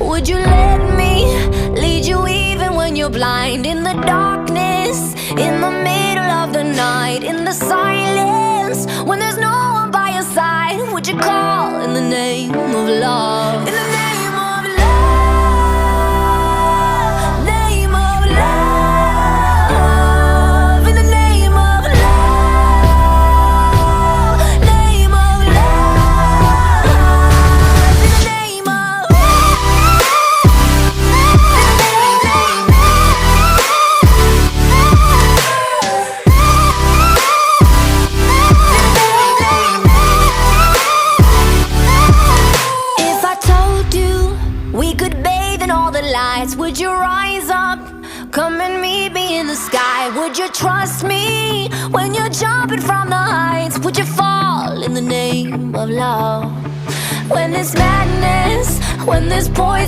Would you let me lead you even when you're blind? In the darkness, in the middle of the night, in the silence, when there's no one by your side, would you call in the name of love? In the name of love, name of love, in the name of love, name of love, in the name of If I told you we could bathe in all the lights, would you rise up? Come and meet me in the sky. Would you trust me when you're jumping from the heights? Would you fall in the name of love? When there's madness, when there's poison